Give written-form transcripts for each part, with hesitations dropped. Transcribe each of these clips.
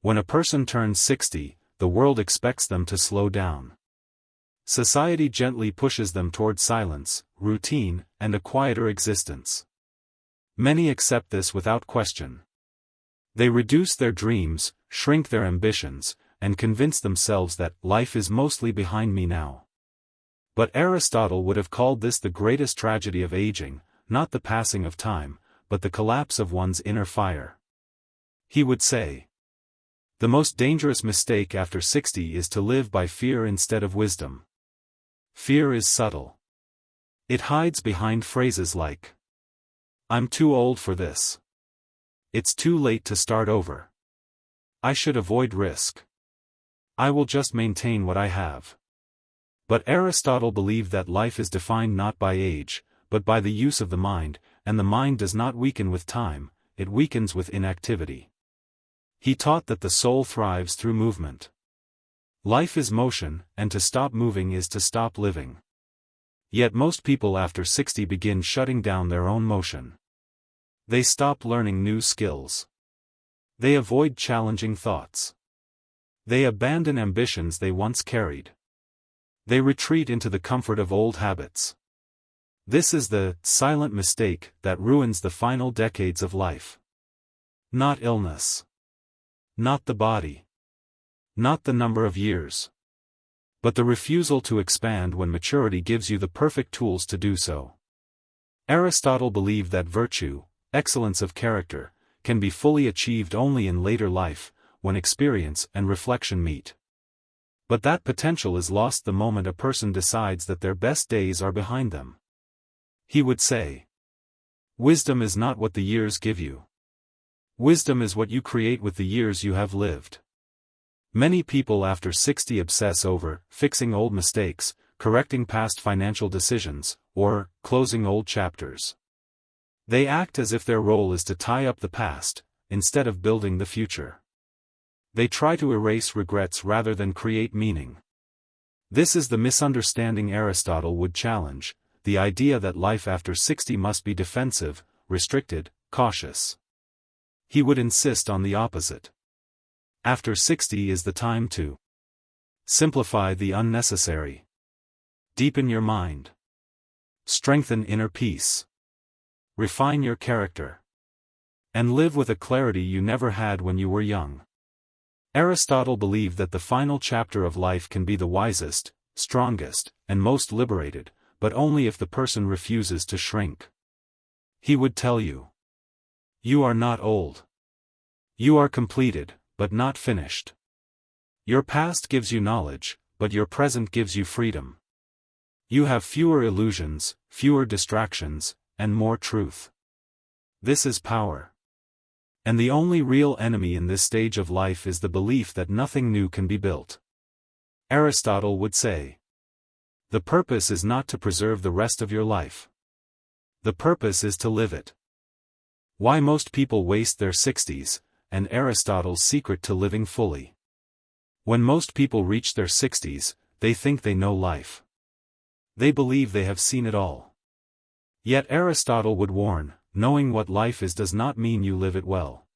When a person turns 60, the world expects them to slow down. Society gently pushes them toward silence, routine, and a quieter existence. Many accept this without question. They reduce their dreams, shrink their ambitions, and convince themselves that life is mostly behind me now. But Aristotle would have called this the greatest tragedy of aging, not the passing of time, but the collapse of one's inner fire. He would say, "The most dangerous mistake after 60 is to live by fear instead of wisdom. Fear is subtle. It hides behind phrases like, 'I'm too old for this. It's too late to start over. I should avoid risk. I will just maintain what I have.'" But Aristotle believed that life is defined not by age, but by the use of the mind, and the mind does not weaken with time, it weakens with inactivity. He taught that the soul thrives through movement. Life is motion, and to stop moving is to stop living. Yet most people after 60 begin shutting down their own motion. They stop learning new skills. They avoid challenging thoughts. They abandon ambitions they once carried. They retreat into the comfort of old habits. This is the silent mistake that ruins the final decades of life. Not illness. Not the body. Not the number of years. But the refusal to expand when maturity gives you the perfect tools to do so. Aristotle believed that virtue, excellence of character, can be fully achieved only in later life, when experience and reflection meet. But that potential is lost the moment a person decides that their best days are behind them. He would say, "Wisdom is not what the years give you. Wisdom is what you create with the years you have lived." Many people after 60 obsess over fixing old mistakes, correcting past financial decisions, or closing old chapters. They act as if their role is to tie up the past, instead of building the future. They try to erase regrets rather than create meaning. This is the misunderstanding Aristotle would challenge, the idea that life after 60 must be defensive, restricted, cautious. He would insist on the opposite. After 60 is the time to simplify the unnecessary. Deepen your mind. Strengthen inner peace. Refine your character. And live with a clarity you never had when you were young. Aristotle believed that the final chapter of life can be the wisest, strongest, and most liberated, but only if the person refuses to shrink. He would tell you, "You are not old. You are completed, but not finished. Your past gives you knowledge, but your present gives you freedom. You have fewer illusions, fewer distractions, and more truth." This is power. And the only real enemy in this stage of life is the belief that nothing new can be built. Aristotle would say, "The purpose is not to preserve the rest of your life. The purpose is to live it." Why most people waste their 60s, and Aristotle's secret to living fully. When most people reach their 60s, they think they know life. They believe they have seen it all. Yet Aristotle would warn, knowing what life is does not mean you live it well.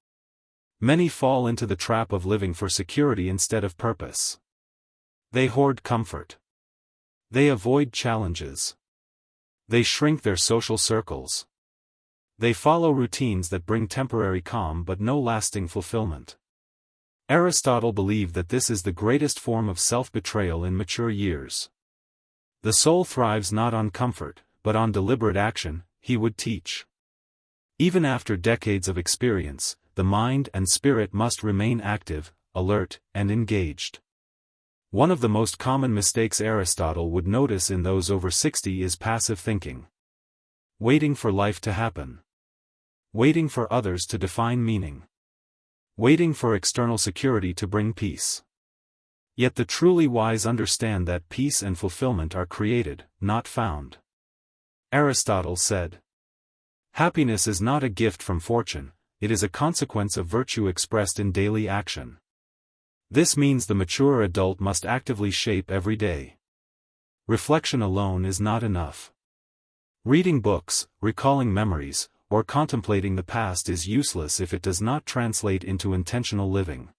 Many fall into the trap of living for security instead of purpose. They hoard comfort. They avoid challenges. They shrink their social circles. They follow routines that bring temporary calm but no lasting fulfillment. Aristotle believed that this is the greatest form of self-betrayal in mature years. The soul thrives not on comfort, but on deliberate action, he would teach. Even after decades of experience, the mind and spirit must remain active, alert, and engaged. One of the most common mistakes Aristotle would notice in those over 60 is passive thinking. Waiting for life to happen. Waiting for others to define meaning. Waiting for external security to bring peace. Yet the truly wise understand that peace and fulfillment are created, not found. Aristotle said, "Happiness is not a gift from fortune, it is a consequence of virtue expressed in daily action." This means the mature adult must actively shape every day. Reflection alone is not enough. Reading books, recalling memories, or contemplating the past is useless if it does not translate into intentional living.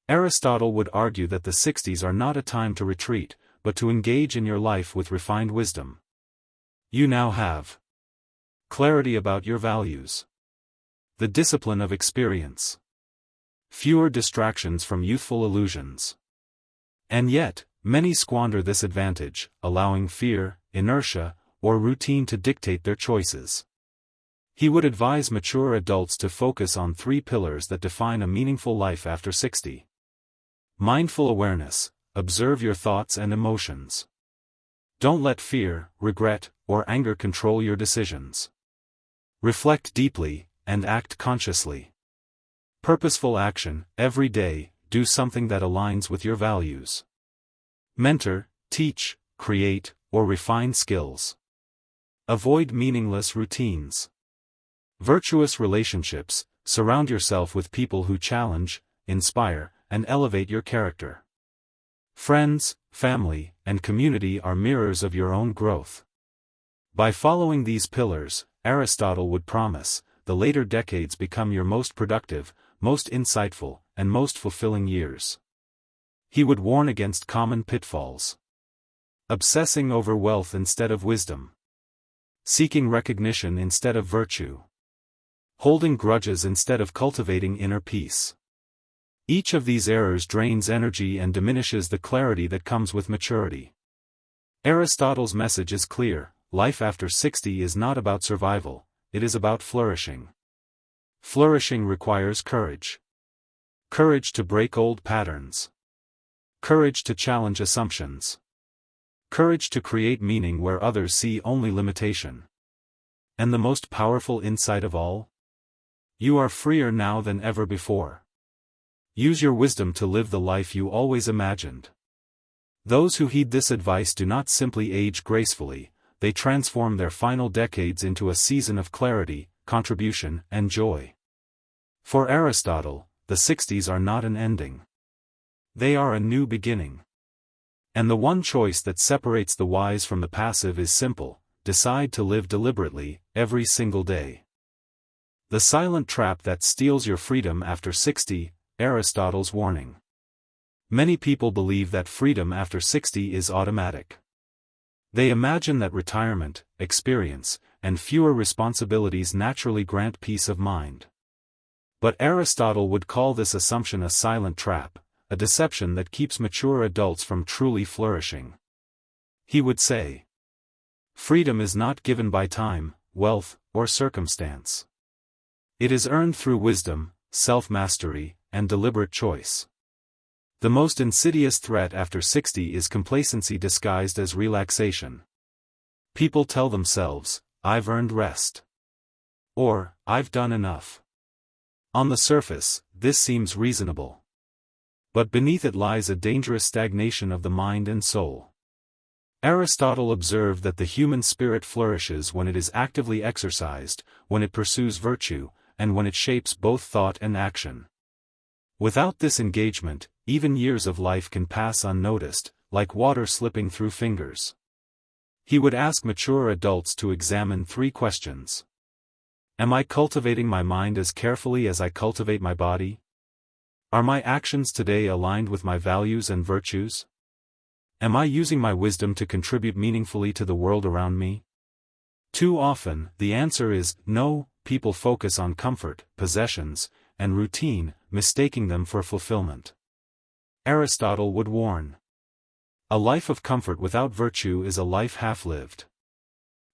Aristotle would argue that the 60s are not a time to retreat, but to engage in your life with refined wisdom. You now have clarity about your values, the discipline of experience, fewer distractions from youthful illusions. And yet, many squander this advantage, allowing fear, inertia, or routine to dictate their choices. He would advise mature adults to focus on 3 pillars that define a meaningful life after 60. Mindful awareness: observe your thoughts and emotions. Don't let fear, regret, or anger control your decisions. Reflect deeply, and act consciously. Purposeful action: every day, do something that aligns with your values. Mentor: teach, create, or refine skills. Avoid meaningless routines. Virtuous relationships: surround yourself with people who challenge, inspire, and elevate your character. Friends, family, and community are mirrors of your own growth. By following these pillars, Aristotle would promise, the later decades become your most productive, most insightful, and most fulfilling years. He would warn against common pitfalls. Obsessing over wealth instead of wisdom. Seeking recognition instead of virtue. Holding grudges instead of cultivating inner peace. Each of these errors drains energy and diminishes the clarity that comes with maturity. Aristotle's message is clear: life after 60 is not about survival, it is about flourishing. Flourishing requires courage. Courage to break old patterns. Courage to challenge assumptions. Courage to create meaning where others see only limitation. And the most powerful insight of all? You are freer now than ever before. Use your wisdom to live the life you always imagined. Those who heed this advice do not simply age gracefully, they transform their final decades into a season of clarity, contribution, and joy. For Aristotle, the 60s are not an ending. They are a new beginning. And the one choice that separates the wise from the passive is simple: decide to live deliberately, every single day. The silent trap that steals your freedom after 60, Aristotle's warning. Many people believe that freedom after 60 is automatic. They imagine that retirement, experience, and fewer responsibilities naturally grant peace of mind. But Aristotle would call this assumption a silent trap, a deception that keeps mature adults from truly flourishing. He would say, freedom is not given by time, wealth, or circumstance. It is earned through wisdom, self-mastery, and deliberate choice. The most insidious threat after 60 is complacency disguised as relaxation. People tell themselves, "I've earned rest." Or, "I've done enough." On the surface, this seems reasonable. But beneath it lies a dangerous stagnation of the mind and soul. Aristotle observed that the human spirit flourishes when it is actively exercised, when it pursues virtue, and when it shapes both thought and action. Without this engagement, even years of life can pass unnoticed, like water slipping through fingers. He would ask mature adults to examine 3 questions. Am I cultivating my mind as carefully as I cultivate my body? Are my actions today aligned with my values and virtues? Am I using my wisdom to contribute meaningfully to the world around me? Too often, the answer is no. People focus on comfort, possessions, and routine, mistaking them for fulfillment. Aristotle would warn. A life of comfort without virtue is a life half-lived.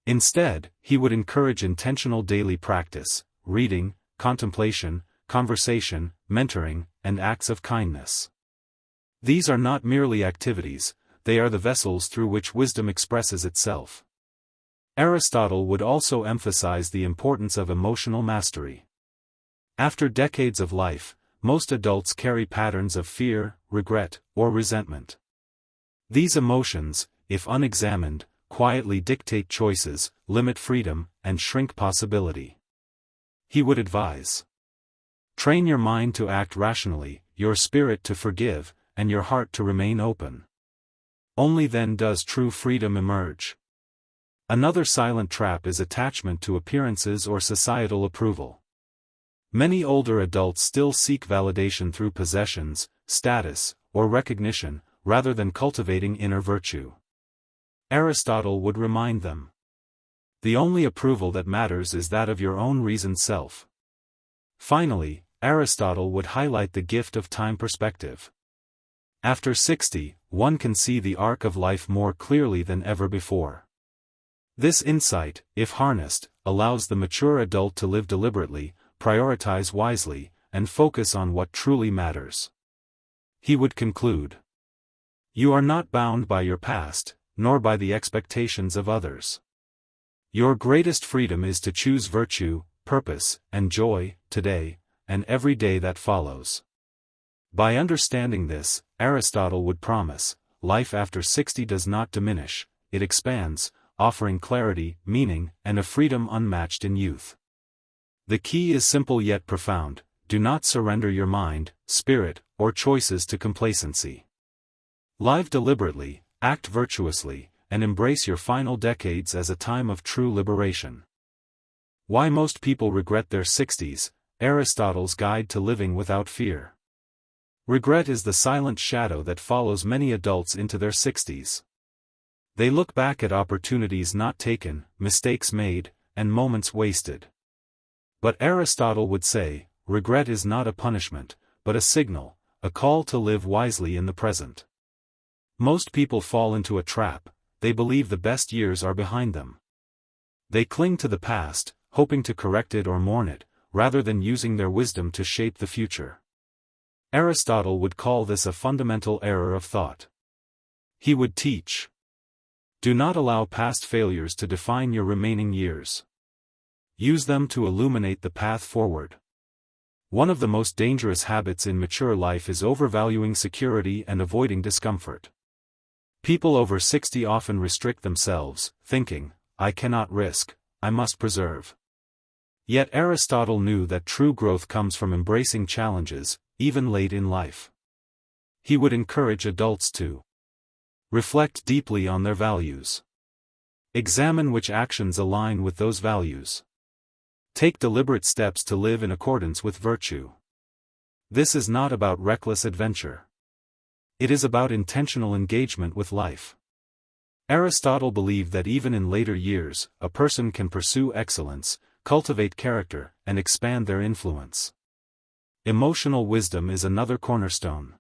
Instead, he would encourage intentional daily practice, reading, contemplation, conversation, mentoring, and acts of kindness. These are not merely activities, they are the vessels through which wisdom expresses itself. Aristotle would also emphasize the importance of emotional mastery. After decades of life, most adults carry patterns of fear, regret, or resentment. These emotions, if unexamined, quietly dictate choices, limit freedom, and shrink possibility. He would advise: train your mind to act rationally, your spirit to forgive, and your heart to remain open. Only then does true freedom emerge. Another silent trap is attachment to appearances or societal approval. Many older adults still seek validation through possessions, status, or recognition, rather than cultivating inner virtue. Aristotle would remind them. The only approval that matters is that of your own reasoned self. Finally, Aristotle would highlight the gift of time perspective. After 60, one can see the arc of life more clearly than ever before. This insight, if harnessed, allows the mature adult to live deliberately, prioritize wisely, and focus on what truly matters. He would conclude. You are not bound by your past, nor by the expectations of others. Your greatest freedom is to choose virtue, purpose, and joy, today, and every day that follows. By understanding this, Aristotle would promise, life after 60 does not diminish, it expands, offering clarity, meaning, and a freedom unmatched in youth. The key is simple yet profound: do not surrender your mind, spirit, or choices to complacency. Live deliberately, act virtuously, and embrace your final decades as a time of true liberation. Why most people regret their 60s, Aristotle's Guide to Living Without Fear. Regret is the silent shadow that follows many adults into their 60s. They look back at opportunities not taken, mistakes made, and moments wasted. But Aristotle would say, regret is not a punishment, but a signal, a call to live wisely in the present. Most people fall into a trap: they believe the best years are behind them. They cling to the past, hoping to correct it or mourn it, rather than using their wisdom to shape the future. Aristotle would call this a fundamental error of thought. He would teach: do not allow past failures to define your remaining years. Use them to illuminate the path forward. One of the most dangerous habits in mature life is overvaluing security and avoiding discomfort. People over 60 often restrict themselves, thinking, I cannot risk, I must preserve. Yet Aristotle knew that true growth comes from embracing challenges, even late in life. He would encourage adults to reflect deeply on their values. Examine which actions align with those values. Take deliberate steps to live in accordance with virtue. This is not about reckless adventure. It is about intentional engagement with life. Aristotle believed that even in later years, a person can pursue excellence, cultivate character, and expand their influence. Emotional wisdom is another cornerstone.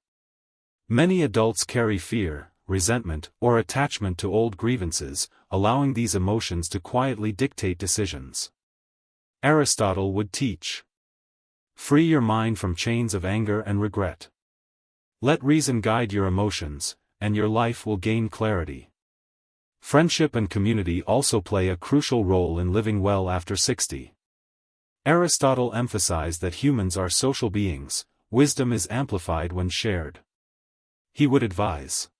Many adults carry fear, resentment, or attachment to old grievances, allowing these emotions to quietly dictate decisions. Aristotle would teach: free your mind from chains of anger and regret. Let reason guide your emotions, and your life will gain clarity. Friendship and community also play a crucial role in living well after 60. Aristotle emphasized that humans are social beings, wisdom is amplified when shared. He would advise: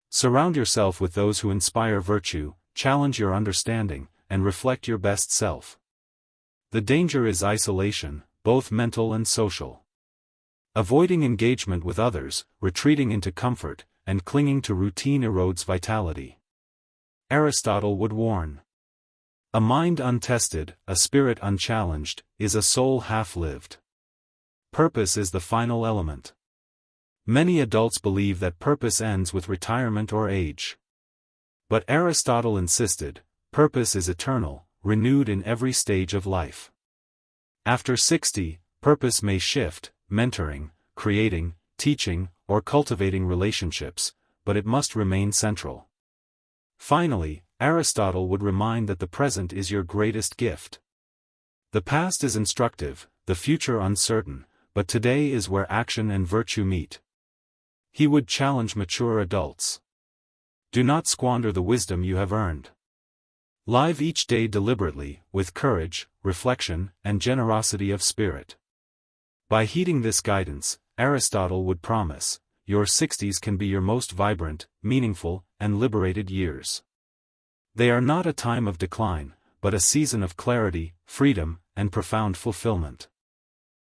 surround yourself with those who inspire virtue, challenge your understanding, and reflect your best self. The danger is isolation, both mental and social. Avoiding engagement with others, retreating into comfort, and clinging to routine erodes vitality. Aristotle would warn: a mind untested, a spirit unchallenged, is a soul half-lived. Purpose is the final element. Many adults believe that purpose ends with retirement or age. But Aristotle insisted, purpose is eternal, renewed in every stage of life. After 60, purpose may shift: mentoring, creating, teaching, or cultivating relationships, but it must remain central. Finally, Aristotle would remind that the present is your greatest gift. The past is instructive, the future uncertain, but today is where action and virtue meet. He would challenge mature adults: do not squander the wisdom you have earned. Live each day deliberately, with courage, reflection, and generosity of spirit. By heeding this guidance, Aristotle would promise, your 60s can be your most vibrant, meaningful, and liberated years. They are not a time of decline, but a season of clarity, freedom, and profound fulfillment.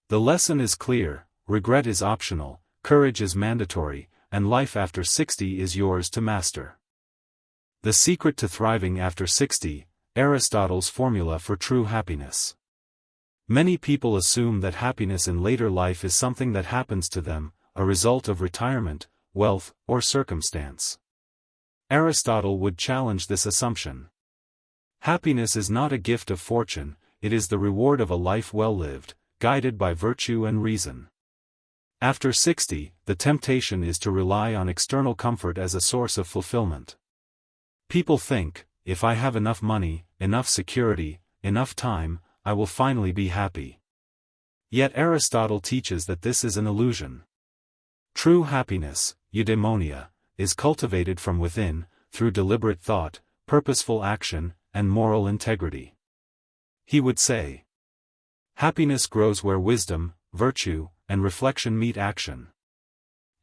The lesson is clear: regret is optional, courage is mandatory, and life after 60 is yours to master. The secret to thriving after 60, Aristotle's formula for true happiness. Many people assume that happiness in later life is something that happens to them, a result of retirement, wealth, or circumstance. Aristotle would challenge this assumption. Happiness is not a gift of fortune, it is the reward of a life well lived, guided by virtue and reason. After 60, the temptation is to rely on external comfort as a source of fulfillment. People think, if I have enough money, enough security, enough time, I will finally be happy. Yet Aristotle teaches that this is an illusion. True happiness, eudaimonia, is cultivated from within, through deliberate thought, purposeful action, and moral integrity. He would say, happiness grows where wisdom, virtue, and reflection meet action.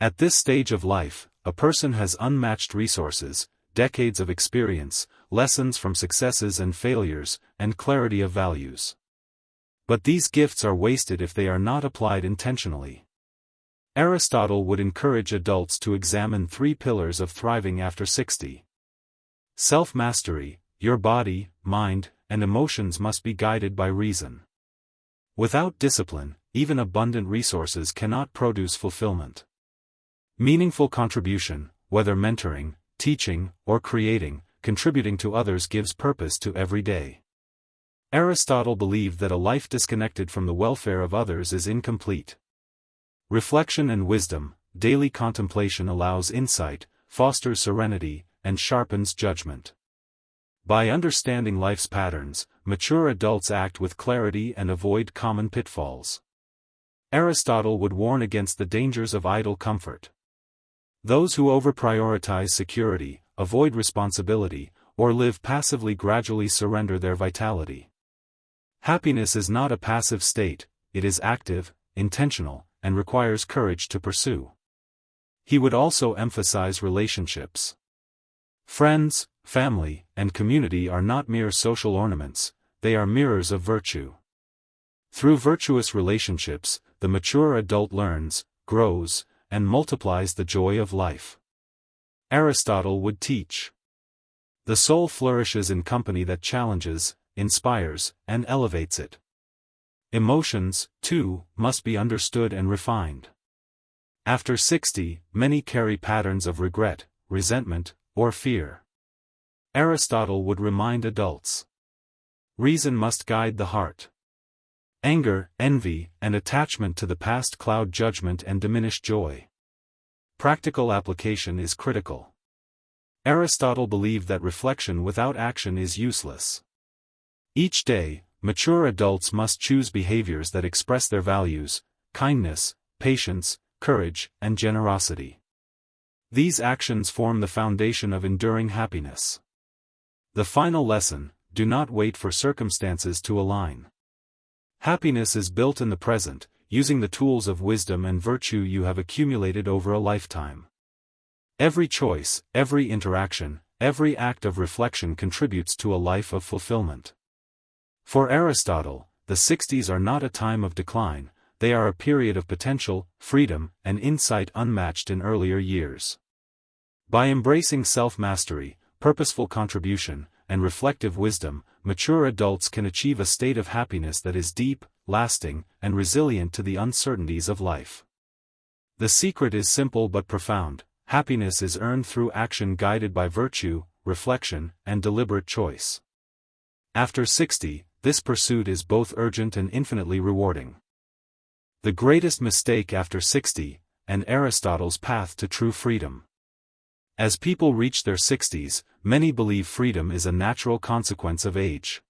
At this stage of life, a person has unmatched resources, decades of experience, lessons from successes and failures, and clarity of values. But these gifts are wasted if they are not applied intentionally. Aristotle would encourage adults to examine 3 pillars of thriving after 60. Self-mastery, your body, mind, and emotions must be guided by reason. Without discipline, even abundant resources cannot produce fulfillment. Meaningful contribution, whether mentoring, teaching, or creating, contributing to others gives purpose to every day. Aristotle believed that a life disconnected from the welfare of others is incomplete. Reflection and wisdom, daily contemplation allows insight, fosters serenity, and sharpens judgment. By understanding life's patterns, mature adults act with clarity and avoid common pitfalls. Aristotle would warn against the dangers of idle comfort. Those who over-prioritize security, avoid responsibility, or live passively gradually surrender their vitality. Happiness is not a passive state, it is active, intentional, and requires courage to pursue. He would also emphasize relationships. Friends, family, and community are not mere social ornaments, they are mirrors of virtue. Through virtuous relationships, the mature adult learns, grows, and multiplies the joy of life. Aristotle would teach. The soul flourishes in company that challenges, inspires, and elevates it. Emotions, too, must be understood and refined. After 60, many carry patterns of regret, resentment, or fear. Aristotle would remind adults. Reason must guide the heart. Anger, envy, and attachment to the past cloud judgment and diminish joy. Practical application is critical. Aristotle believed that reflection without action is useless. Each day, mature adults must choose behaviors that express their values, kindness, patience, courage, and generosity. These actions form the foundation of enduring happiness. The final lesson: do not wait for circumstances to align. Happiness is built in the present, using the tools of wisdom and virtue you have accumulated over a lifetime. Every choice, every interaction, every act of reflection contributes to a life of fulfillment. For Aristotle, the 60s are not a time of decline, they are a period of potential, freedom, and insight unmatched in earlier years. By embracing self-mastery, purposeful contribution, and reflective wisdom, mature adults can achieve a state of happiness that is deep, lasting, and resilient to the uncertainties of life. The secret is simple but profound: happiness is earned through action guided by virtue, reflection, and deliberate choice. After 60, this pursuit is both urgent and infinitely rewarding. The greatest mistake after 60, and Aristotle's path to true freedom. As people reach their 60s, many believe freedom is a natural consequence of age.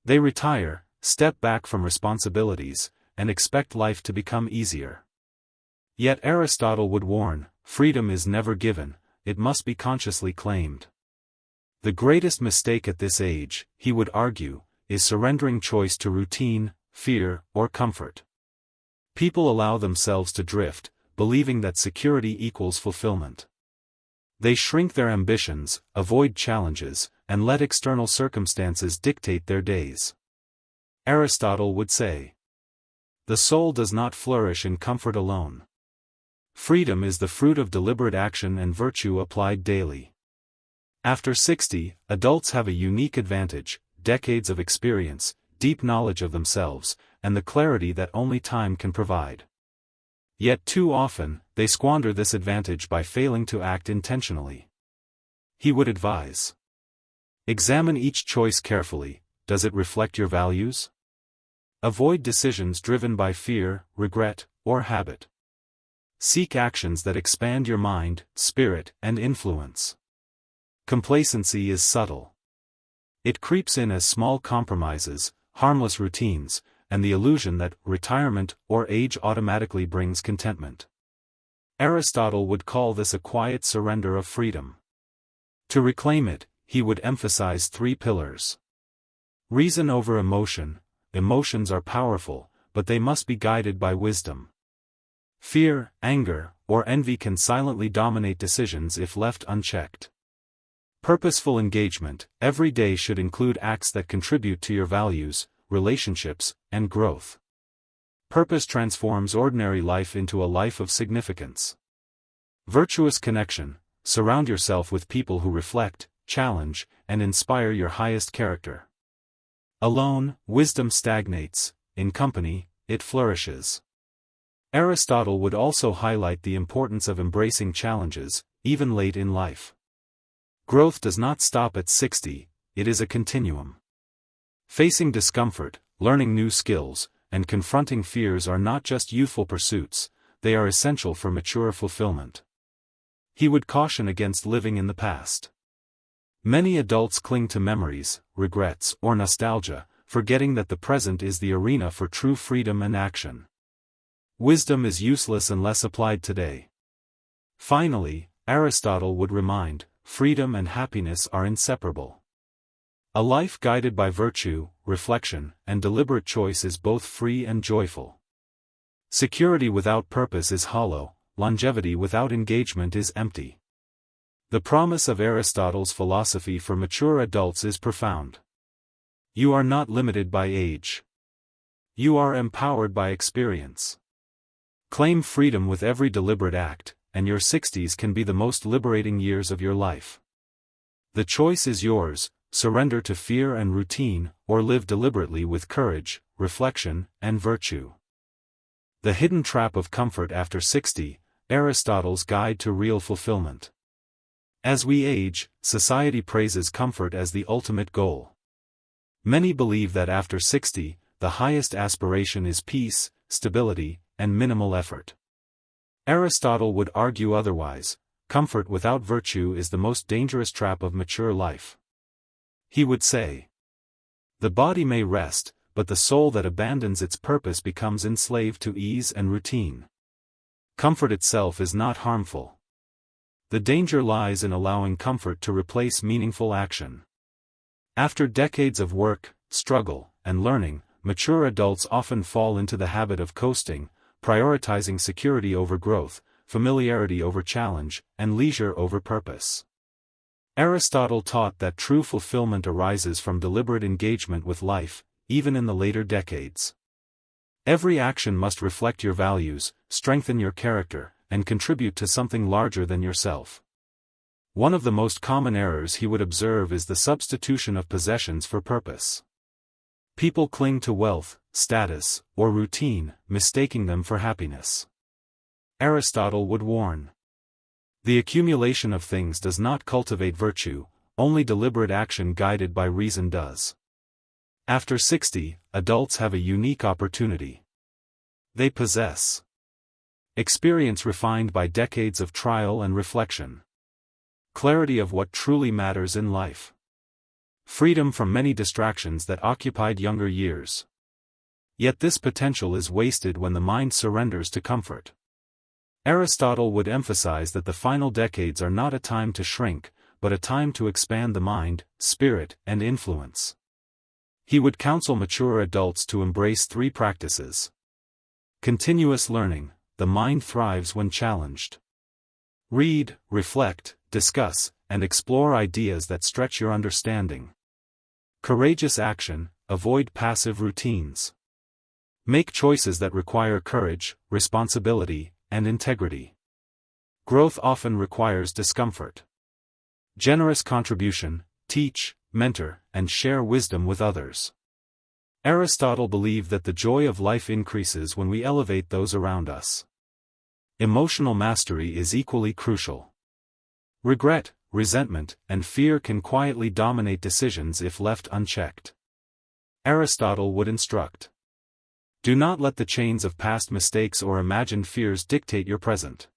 They retire, step back from responsibilities, and expect life to become easier. Yet Aristotle would warn, freedom is never given, it must be consciously claimed. The greatest mistake at this age, he would argue, is surrendering choice to routine, fear, or comfort. People allow themselves to drift, believing that security equals fulfillment. They shrink their ambitions, avoid challenges, and let external circumstances dictate their days. Aristotle would say, the soul does not flourish in comfort alone. Freedom is the fruit of deliberate action and virtue applied daily. After 60, adults have a unique advantage: decades of experience, deep knowledge of themselves, and the clarity that only time can provide. Yet too often, they squander this advantage by failing to act intentionally. He would advise: examine each choice carefully. Does it reflect your values? Avoid decisions driven by fear, regret, or habit. Seek actions that expand your mind, spirit, and influence. Complacency is subtle. It creeps in as small compromises, harmless routines, and the illusion that retirement or age automatically brings contentment. Aristotle would call this a quiet surrender of freedom. To reclaim it, he would emphasize 3 pillars. Reason over emotion. Emotions are powerful, but they must be guided by wisdom. Fear, anger, or envy can silently dominate decisions if left unchecked. Purposeful engagement. Every day should include acts that contribute to your values, relationships, and growth. Purpose transforms ordinary life into a life of significance. Virtuous connection. Surround yourself with people who reflect, challenge, and inspire your highest character. Alone, wisdom stagnates; in company, it flourishes. Aristotle would also highlight the importance of embracing challenges, even late in life. Growth does not stop at 60, it is a continuum. Facing discomfort, learning new skills, and confronting fears are not just youthful pursuits, they are essential for mature fulfillment. He would caution against living in the past. Many adults cling to memories, regrets, or nostalgia, forgetting that the present is the arena for true freedom and action. Wisdom is useless unless applied today. Finally, Aristotle would remind: freedom and happiness are inseparable. A life guided by virtue, reflection, and deliberate choice is both free and joyful. Security without purpose is hollow, longevity without engagement is empty. The promise of Aristotle's philosophy for mature adults is profound. You are not limited by age. You are empowered by experience. Claim freedom with every deliberate act, and your 60s can be the most liberating years of your life. The choice is yours: surrender to fear and routine, or live deliberately with courage, reflection, and virtue. The Hidden Trap of Comfort After 60, Aristotle's Guide to Real Fulfillment. As we age, society praises comfort as the ultimate goal. Many believe that after 60, the highest aspiration is peace, stability, and minimal effort. Aristotle would argue otherwise: comfort without virtue is the most dangerous trap of mature life. He would say, the body may rest, but the soul that abandons its purpose becomes enslaved to ease and routine. Comfort itself is not harmful. The danger lies in allowing comfort to replace meaningful action. After decades of work, struggle, and learning, mature adults often fall into the habit of coasting, prioritizing security over growth, familiarity over challenge, and leisure over purpose. Aristotle taught that true fulfillment arises from deliberate engagement with life, even in the later decades. Every action must reflect your values, strengthen your character, and contribute to something larger than yourself. One of the most common errors he would observe is the substitution of possessions for purpose. People cling to wealth, status, or routine, mistaking them for happiness. Aristotle would warn: the accumulation of things does not cultivate virtue, only deliberate action guided by reason does. After 60, adults have a unique opportunity. They possess experience refined by decades of trial and reflection, clarity of what truly matters in life, freedom from many distractions that occupied younger years. Yet this potential is wasted when the mind surrenders to comfort. Aristotle would emphasize that the final decades are not a time to shrink, but a time to expand the mind, spirit, and influence. He would counsel mature adults to embrace 3 practices. Continuous learning: the mind thrives when challenged. Read, reflect, discuss, and explore ideas that stretch your understanding. Courageous action: avoid passive routines. Make choices that require courage, responsibility, and integrity. Growth often requires discomfort. Generous contribution: teach, mentor, and share wisdom with others. Aristotle believed that the joy of life increases when we elevate those around us. Emotional mastery is equally crucial. Regret, resentment, and fear can quietly dominate decisions if left unchecked. Aristotle would instruct: do not let the chains of past mistakes or imagined fears dictate your present.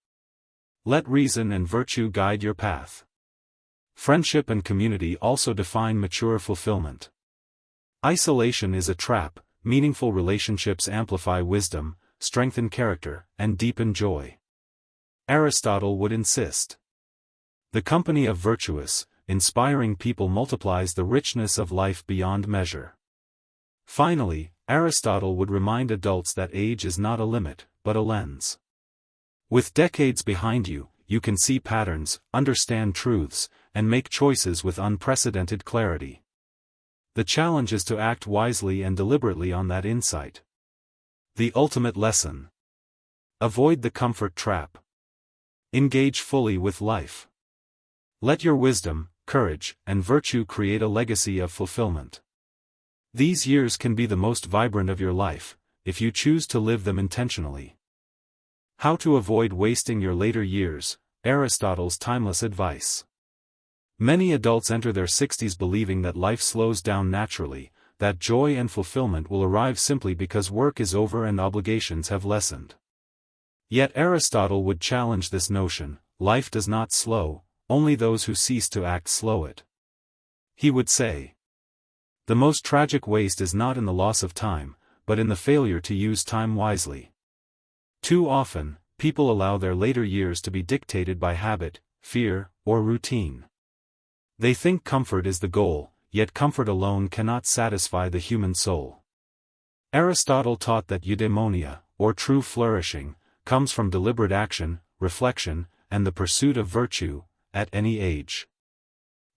Let reason and virtue guide your path. Friendship and community also define mature fulfillment. Isolation is a trap. Meaningful relationships amplify wisdom, strengthen character, and deepen joy. Aristotle would insist: the company of virtuous, inspiring people multiplies the richness of life beyond measure. Finally, Aristotle would remind adults that age is not a limit, but a lens. With decades behind you, you can see patterns, understand truths, and make choices with unprecedented clarity. The challenge is to act wisely and deliberately on that insight. The ultimate lesson: avoid the comfort trap. Engage fully with life. Let your wisdom, courage, and virtue create a legacy of fulfillment. These years can be the most vibrant of your life, if you choose to live them intentionally. How to avoid wasting your later years, Aristotle's timeless advice. Many adults enter their 60s believing that life slows down naturally, that joy and fulfillment will arrive simply because work is over and obligations have lessened. Yet Aristotle would challenge this notion: life does not slow, only those who cease to act slow it. He would say, the most tragic waste is not in the loss of time, but in the failure to use time wisely. Too often, people allow their later years to be dictated by habit, fear, or routine. They think comfort is the goal, yet comfort alone cannot satisfy the human soul. Aristotle taught that eudaimonia, or true flourishing, comes from deliberate action, reflection, and the pursuit of virtue, at any age.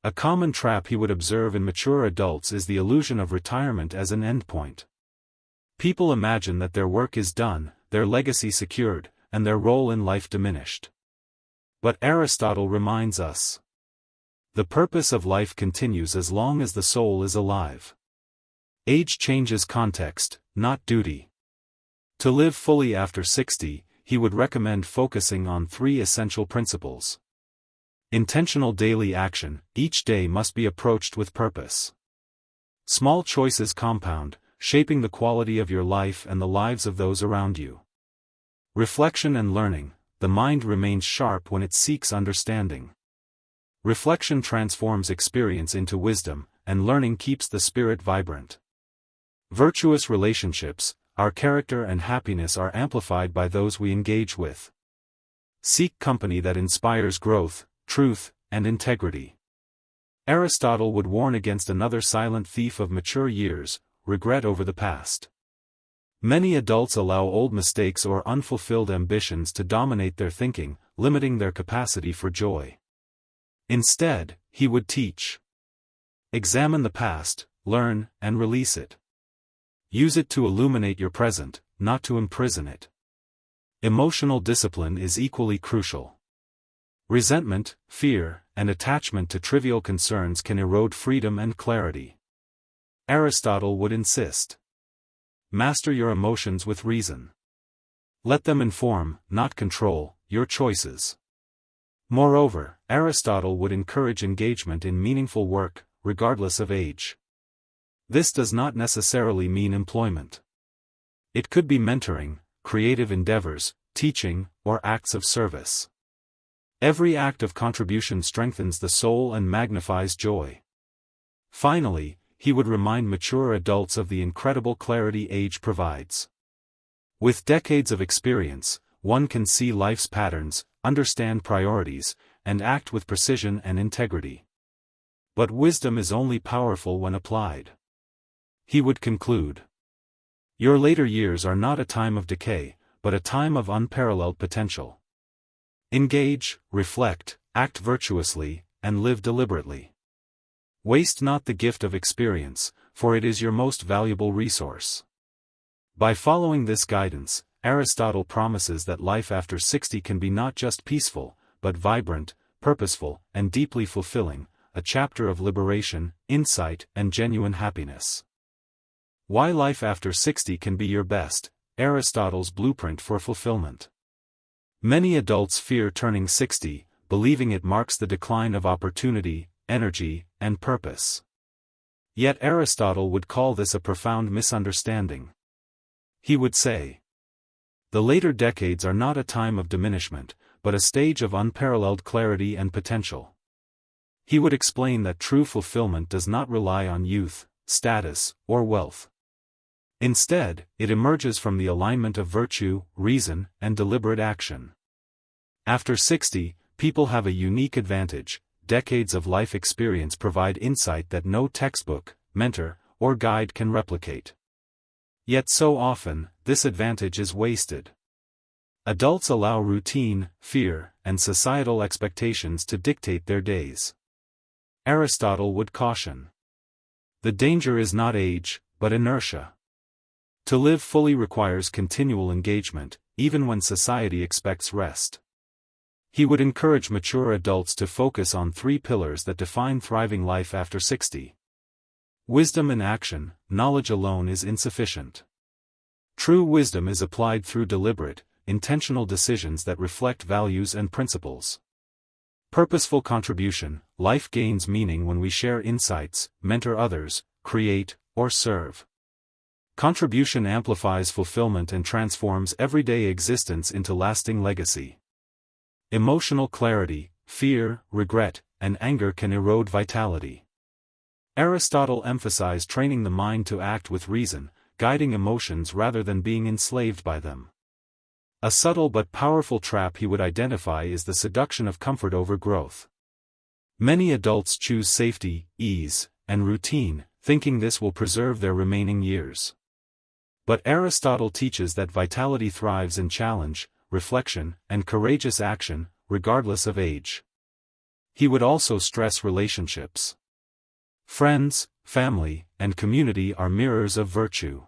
A common trap he would observe in mature adults is the illusion of retirement as an endpoint. People imagine that their work is done, their legacy secured, and their role in life diminished. But Aristotle reminds us: the purpose of life continues as long as the soul is alive. Age changes context, not duty. To live fully after 60, he would recommend focusing on 3 essential principles. Intentional daily action: each day must be approached with purpose. Small choices compound, shaping the quality of your life and the lives of those around you. Reflection and learning: the mind remains sharp when it seeks understanding. Reflection transforms experience into wisdom, and learning keeps the spirit vibrant. Virtuous relationships: our character and happiness are amplified by those we engage with. Seek company that inspires growth, truth, and integrity. Aristotle would warn against another silent thief of mature years: regret over the past. Many adults allow old mistakes or unfulfilled ambitions to dominate their thinking, limiting their capacity for joy. Instead, he would teach: examine the past, learn, and release it. Use it to illuminate your present, not to imprison it. Emotional discipline is equally crucial. Resentment, fear, and attachment to trivial concerns can erode freedom and clarity. Aristotle would insist: master your emotions with reason. Let them inform, not control, your choices. Moreover, Aristotle would encourage engagement in meaningful work, regardless of age. This does not necessarily mean employment. It could be mentoring, creative endeavors, teaching, or acts of service. Every act of contribution strengthens the soul and magnifies joy. Finally, he would remind mature adults of the incredible clarity age provides. With decades of experience, one can see life's patterns, understand priorities, and act with precision and integrity. But wisdom is only powerful when applied. He would conclude: your later years are not a time of decay, but a time of unparalleled potential. Engage, reflect, act virtuously, and live deliberately. Waste not the gift of experience, for it is your most valuable resource. By following this guidance, Aristotle promises that life after 60 can be not just peaceful, but vibrant, purposeful, and deeply fulfilling, a chapter of liberation, insight, and genuine happiness. Why life after 60 can be your best, Aristotle's blueprint for fulfillment. Many adults fear turning 60, believing it marks the decline of opportunity, energy, and purpose. Yet Aristotle would call this a profound misunderstanding. He would say, the later decades are not a time of diminishment, but a stage of unparalleled clarity and potential. He would explain that true fulfillment does not rely on youth, status, or wealth. Instead, it emerges from the alignment of virtue, reason, and deliberate action. After 60, people have a unique advantage. Decades of life experience provide insight that no textbook, mentor, or guide can replicate. Yet so often, this advantage is wasted. Adults allow routine, fear, and societal expectations to dictate their days. Aristotle would caution. The danger is not age, but inertia. To live fully requires continual engagement, even when society expects rest. He would encourage mature adults to focus on 3 pillars that define thriving life after 60. Wisdom in action. Knowledge alone is insufficient. True wisdom is applied through deliberate, intentional decisions that reflect values and principles. Purposeful contribution. Life gains meaning when we share insights, mentor others, create, or serve. Contribution amplifies fulfillment and transforms everyday existence into lasting legacy. Emotional clarity. Fear, regret, and anger can erode vitality. Aristotle emphasized training the mind to act with reason, guiding emotions rather than being enslaved by them. A subtle but powerful trap he would identify is the seduction of comfort over growth. Many adults choose safety, ease, and routine, thinking this will preserve their remaining years. But Aristotle teaches that vitality thrives in challenge, reflection, and courageous action, regardless of age. He would also stress relationships. Friends, family, and community are mirrors of virtue.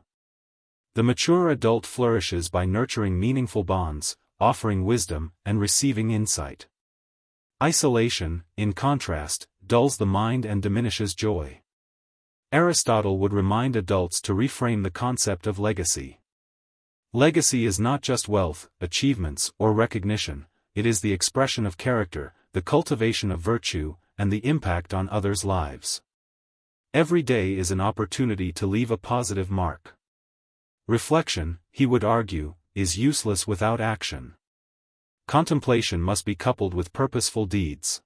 The mature adult flourishes by nurturing meaningful bonds, offering wisdom, and receiving insight. Isolation, in contrast, dulls the mind and diminishes joy. Aristotle would remind adults to reframe the concept of legacy. Legacy is not just wealth, achievements, or recognition, it is the expression of character, the cultivation of virtue, and the impact on others' lives. Every day is an opportunity to leave a positive mark. Reflection, he would argue, is useless without action. Contemplation must be coupled with purposeful deeds.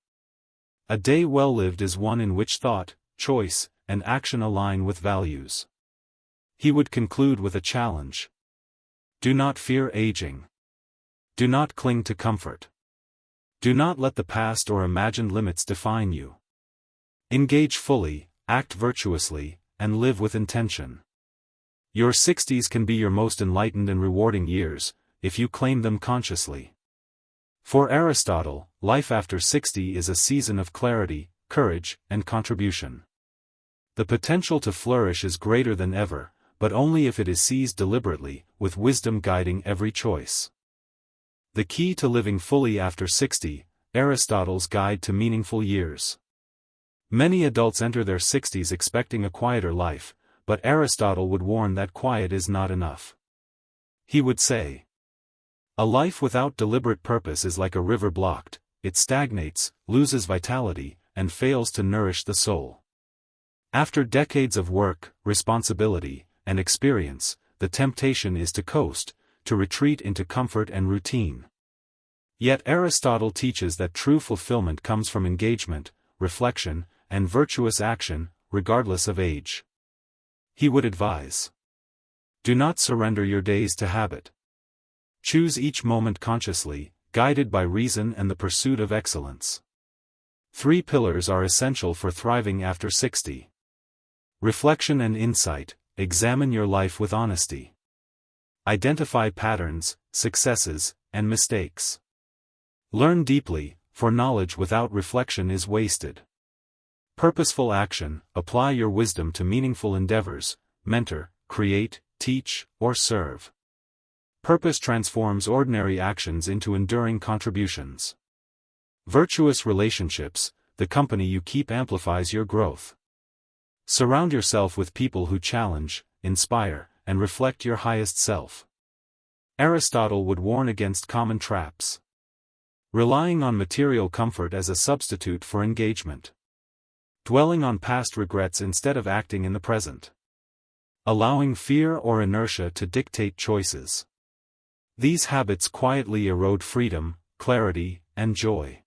A day well lived is one in which thought, choice, and action align with values. He would conclude with a challenge. Do not fear aging. Do not cling to comfort. Do not let the past or imagined limits define you. Engage fully, act virtuously, and live with intention. Your 60s can be your most enlightened and rewarding years, if you claim them consciously. For Aristotle, life after 60 is a season of clarity, courage, and contribution. The potential to flourish is greater than ever, but only if it is seized deliberately, with wisdom guiding every choice. The key to living fully after 60, Aristotle's Guide to Meaningful Years. Many adults enter their 60s expecting a quieter life, but Aristotle would warn that quiet is not enough. He would say, a life without deliberate purpose is like a river blocked, it stagnates, loses vitality, and fails to nourish the soul. After decades of work, responsibility, and experience, the temptation is to coast, to retreat into comfort and routine. Yet Aristotle teaches that true fulfillment comes from engagement, reflection, and virtuous action, regardless of age. He would advise. Do not surrender your days to habit. Choose each moment consciously, guided by reason and the pursuit of excellence. 3 pillars are essential for thriving after 60. Reflection and insight. Examine your life with honesty. Identify patterns, successes, and mistakes. Learn deeply, for knowledge without reflection is wasted. Purposeful action. Apply your wisdom to meaningful endeavors, mentor, create, teach, or serve. Purpose transforms ordinary actions into enduring contributions. Virtuous relationships. The company you keep amplifies your growth. Surround yourself with people who challenge, inspire, and reflect your highest self. Aristotle would warn against common traps. Relying on material comfort as a substitute for engagement. Dwelling on past regrets instead of acting in the present. Allowing fear or inertia to dictate choices. These habits quietly erode freedom, clarity, and joy.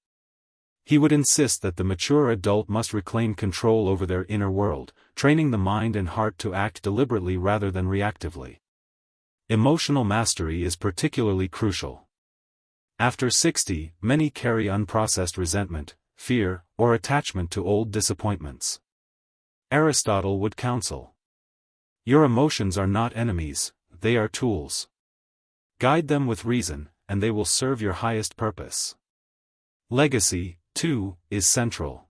He would insist that the mature adult must reclaim control over their inner world, training the mind and heart to act deliberately rather than reactively. Emotional mastery is particularly crucial. After 60, many carry unprocessed resentment, fear, or attachment to old disappointments. Aristotle would counsel. Your emotions are not enemies, they are tools. Guide them with reason, and they will serve your highest purpose. Legacy, too, is central.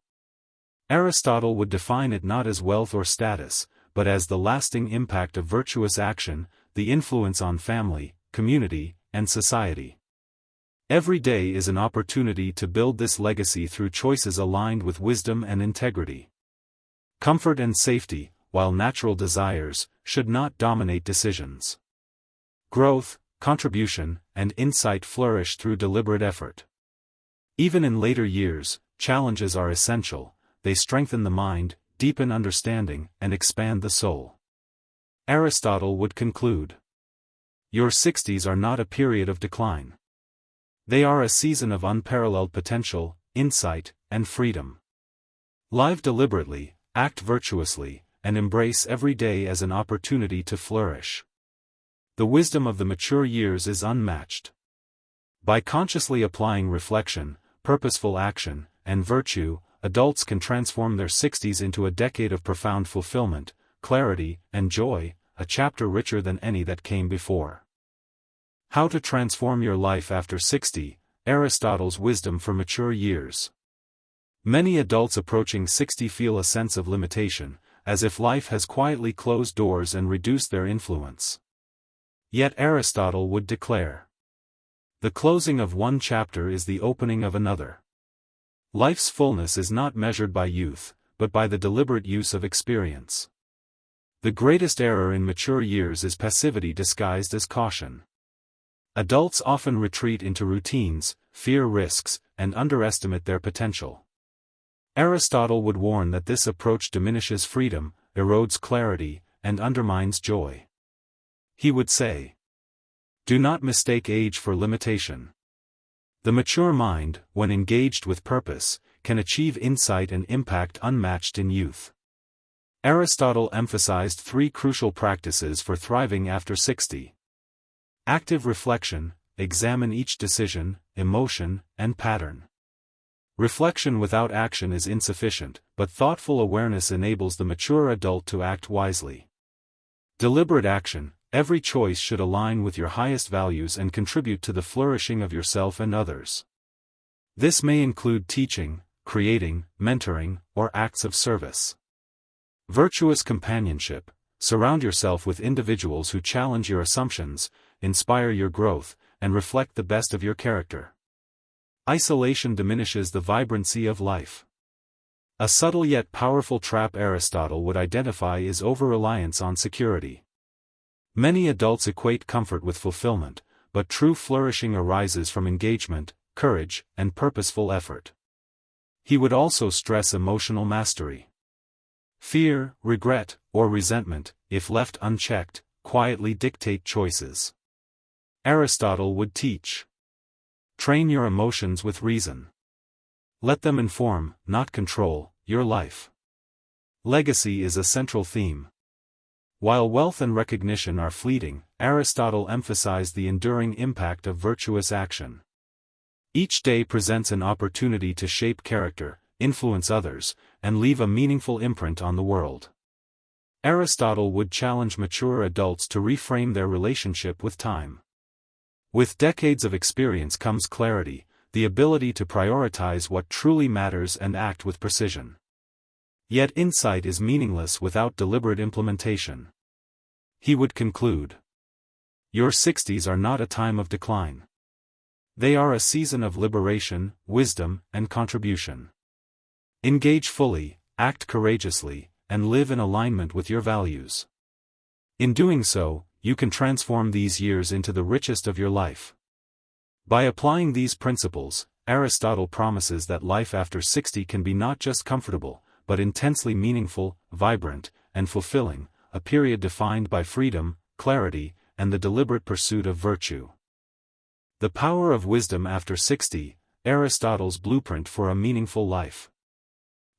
Aristotle would define it not as wealth or status, but as the lasting impact of virtuous action, the influence on family, community, and society. Every day is an opportunity to build this legacy through choices aligned with wisdom and integrity. Comfort and safety, while natural desires, should not dominate decisions. Growth, contribution, and insight flourish through deliberate effort. Even in later years, challenges are essential. They strengthen the mind, deepen understanding, and expand the soul. Aristotle would conclude. Your 60s are not a period of decline. They are a season of unparalleled potential, insight, and freedom. Live deliberately, act virtuously, and embrace every day as an opportunity to flourish. The wisdom of the mature years is unmatched. By consciously applying reflection, purposeful action, and virtue, adults can transform their 60s into a decade of profound fulfillment, clarity, and joy, a chapter richer than any that came before. How to transform your life after 60, Aristotle's wisdom for mature years. Many adults approaching 60 feel a sense of limitation, as if life has quietly closed doors and reduced their influence. Yet Aristotle would declare, the closing of one chapter is the opening of another. Life's fullness is not measured by youth, but by the deliberate use of experience. The greatest error in mature years is passivity disguised as caution. Adults often retreat into routines, fear risks, and underestimate their potential. Aristotle would warn that this approach diminishes freedom, erodes clarity, and undermines joy. He would say, do not mistake age for limitation. The mature mind, when engaged with purpose, can achieve insight and impact unmatched in youth. Aristotle emphasized 3 crucial practices for thriving after 60. Active reflection, examine each decision, emotion, and pattern. Reflection without action is insufficient, but thoughtful awareness enables the mature adult to act wisely. Deliberate action, every choice should align with your highest values and contribute to the flourishing of yourself and others. This may include teaching, creating, mentoring, or acts of service. Virtuous companionship, surround yourself with individuals who challenge your assumptions, inspire your growth, and reflect the best of your character. Isolation diminishes the vibrancy of life. A subtle yet powerful trap Aristotle would identify is over-reliance on security. Many adults equate comfort with fulfillment, but true flourishing arises from engagement, courage, and purposeful effort. He would also stress emotional mastery. Fear, regret, or resentment, if left unchecked, quietly dictate choices. Aristotle would teach. Train your emotions with reason. Let them inform, not control, your life. Legacy is a central theme. While wealth and recognition are fleeting, Aristotle emphasized the enduring impact of virtuous action. Each day presents an opportunity to shape character, influence others, and leave a meaningful imprint on the world. Aristotle would challenge mature adults to reframe their relationship with time. With decades of experience comes clarity, the ability to prioritize what truly matters and act with precision. Yet insight is meaningless without deliberate implementation. He would conclude. Your 60s are not a time of decline. They are a season of liberation, wisdom, and contribution. Engage fully, act courageously, and live in alignment with your values. In doing so, you can transform these years into the richest of your life. By applying these principles, Aristotle promises that life after 60 can be not just comfortable, but intensely meaningful, vibrant, and fulfilling, a period defined by freedom, clarity, and the deliberate pursuit of virtue. The power of wisdom after 60, Aristotle's blueprint for a meaningful life.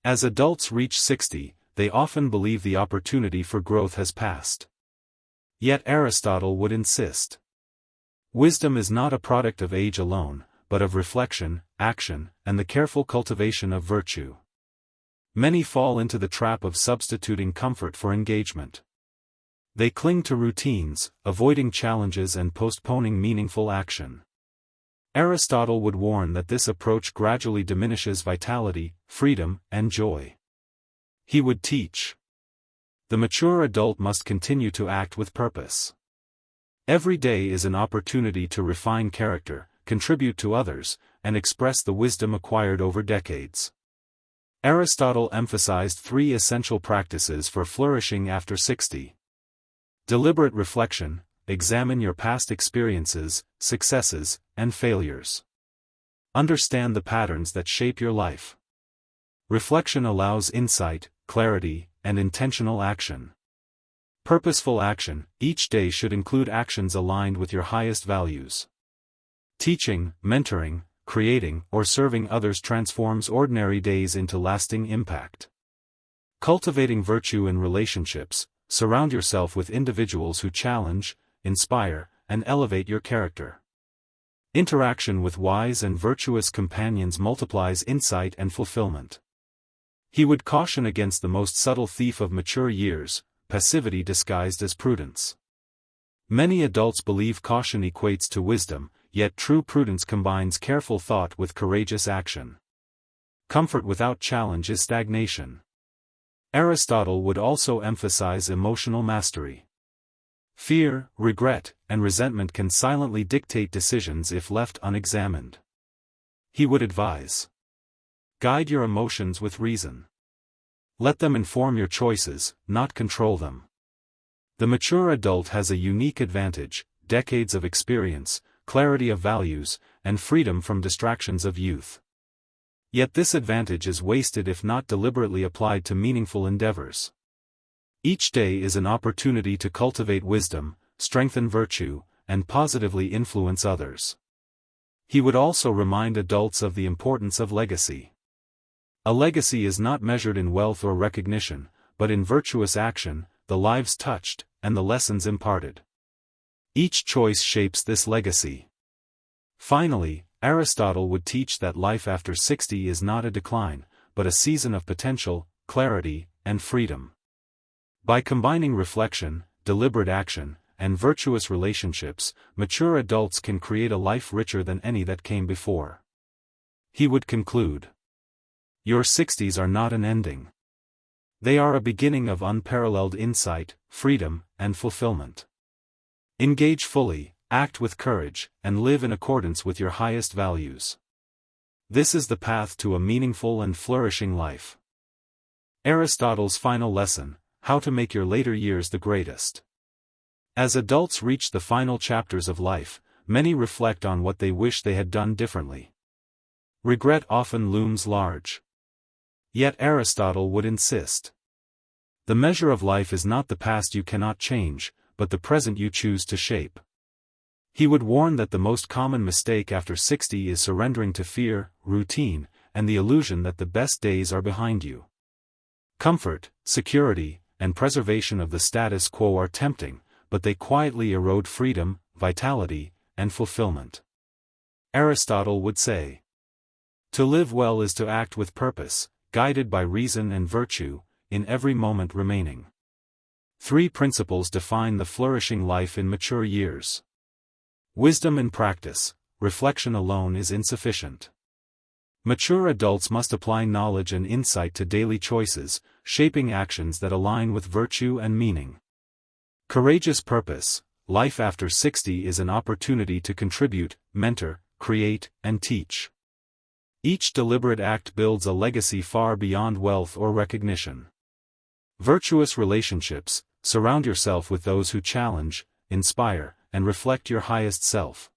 As adults reach 60, they often believe the opportunity for growth has passed. Yet Aristotle would insist. Wisdom is not a product of age alone, but of reflection, action, and the careful cultivation of virtue. Many fall into the trap of substituting comfort for engagement. They cling to routines, avoiding challenges and postponing meaningful action. Aristotle would warn that this approach gradually diminishes vitality, freedom, and joy. He would teach. The mature adult must continue to act with purpose. Every day is an opportunity to refine character, contribute to others, and express the wisdom acquired over decades. Aristotle emphasized 3 essential practices for flourishing after 60. Deliberate reflection: examine your past experiences, successes, and failures. Understand the patterns that shape your life. Reflection allows insight, clarity, and intentional action. Purposeful action: each day should include actions aligned with your highest values. Teaching, mentoring, creating, or serving others transforms ordinary days into lasting impact. Cultivating virtue in relationships: surround yourself with individuals who challenge, inspire, and elevate your character. Interaction with wise and virtuous companions multiplies insight and fulfillment. He would caution against the most subtle thief of mature years: passivity disguised as prudence. Many adults believe caution equates to wisdom, yet true prudence combines careful thought with courageous action. Comfort without challenge is stagnation. Aristotle would also emphasize emotional mastery. Fear, regret, and resentment can silently dictate decisions if left unexamined. He would advise: guide your emotions with reason. Let them inform your choices, not control them. The mature adult has a unique advantage: decades of experience, clarity of values, and freedom from distractions of youth. Yet this advantage is wasted if not deliberately applied to meaningful endeavors. Each day is an opportunity to cultivate wisdom, strengthen virtue, and positively influence others. He would also remind adults of the importance of legacy. A legacy is not measured in wealth or recognition, but in virtuous action, the lives touched, and the lessons imparted. Each choice shapes this legacy. Finally, Aristotle would teach that life after 60 is not a decline, but a season of potential, clarity, and freedom. By combining reflection, deliberate action, and virtuous relationships, mature adults can create a life richer than any that came before. He would conclude: your 60s are not an ending. They are a beginning of unparalleled insight, freedom, and fulfillment. Engage fully, act with courage, and live in accordance with your highest values. This is the path to a meaningful and flourishing life. Aristotle's final lesson: how to make your later years the greatest. As adults reach the final chapters of life, many reflect on what they wish they had done differently. Regret often looms large. Yet Aristotle would insist: the measure of life is not the past you cannot change, but the present you choose to shape. He would warn that the most common mistake after 60 is surrendering to fear, routine, and the illusion that the best days are behind you. Comfort, security, and preservation of the status quo are tempting, but they quietly erode freedom, vitality, and fulfillment. Aristotle would say: to live well is to act with purpose, guided by reason and virtue, in every moment remaining. 3 principles define the flourishing life in mature years. Wisdom in practice: reflection alone is insufficient. Mature adults must apply knowledge and insight to daily choices, shaping actions that align with virtue and meaning. Courageous purpose: life after 60 is an opportunity to contribute, mentor, create, and teach. Each deliberate act builds a legacy far beyond wealth or recognition. Virtuous relationships: surround yourself with those who challenge, inspire, and reflect your highest self.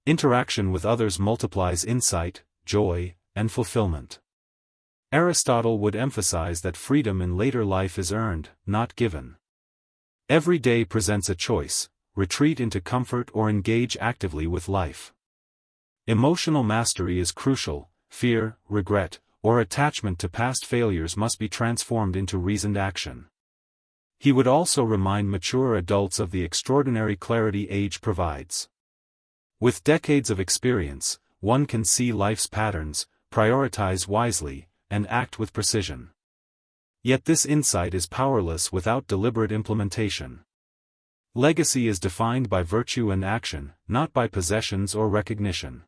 Interaction with others multiplies insight, joy, and fulfillment. Aristotle would emphasize that freedom in later life is earned, not given. Every day presents a choice: retreat into comfort or engage actively with life. Emotional mastery is crucial. Fear, regret, or attachment to past failures must be transformed into reasoned action. He would also remind mature adults of the extraordinary clarity age provides. With decades of experience, one can see life's patterns, prioritize wisely, and act with precision. Yet this insight is powerless without deliberate implementation. Legacy is defined by virtue and action, not by possessions or recognition.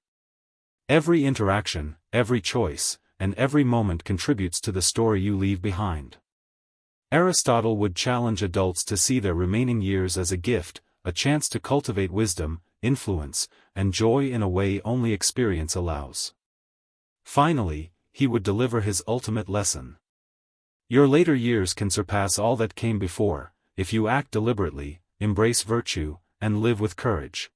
Every interaction, every choice, and every moment contributes to the story you leave behind. Aristotle would challenge adults to see their remaining years as a gift, a chance to cultivate wisdom, influence, and joy in a way only experience allows. Finally, he would deliver his ultimate lesson. Your later years can surpass all that came before, if you act deliberately, embrace virtue, and live with courage.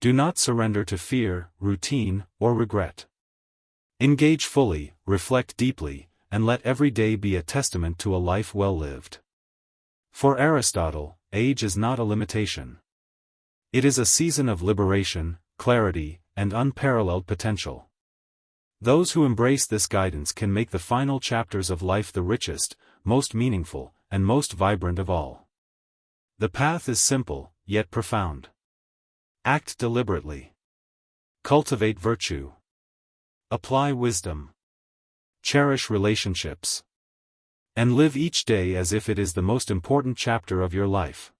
Do not surrender to fear, routine, or regret. Engage fully, reflect deeply, and let every day be a testament to a life well lived. For Aristotle, age is not a limitation. It is a season of liberation, clarity, and unparalleled potential. Those who embrace this guidance can make the final chapters of life the richest, most meaningful, and most vibrant of all. The path is simple, yet profound. Act deliberately. Cultivate virtue. Apply wisdom. Cherish relationships. And live each day as if it is the most important chapter of your life.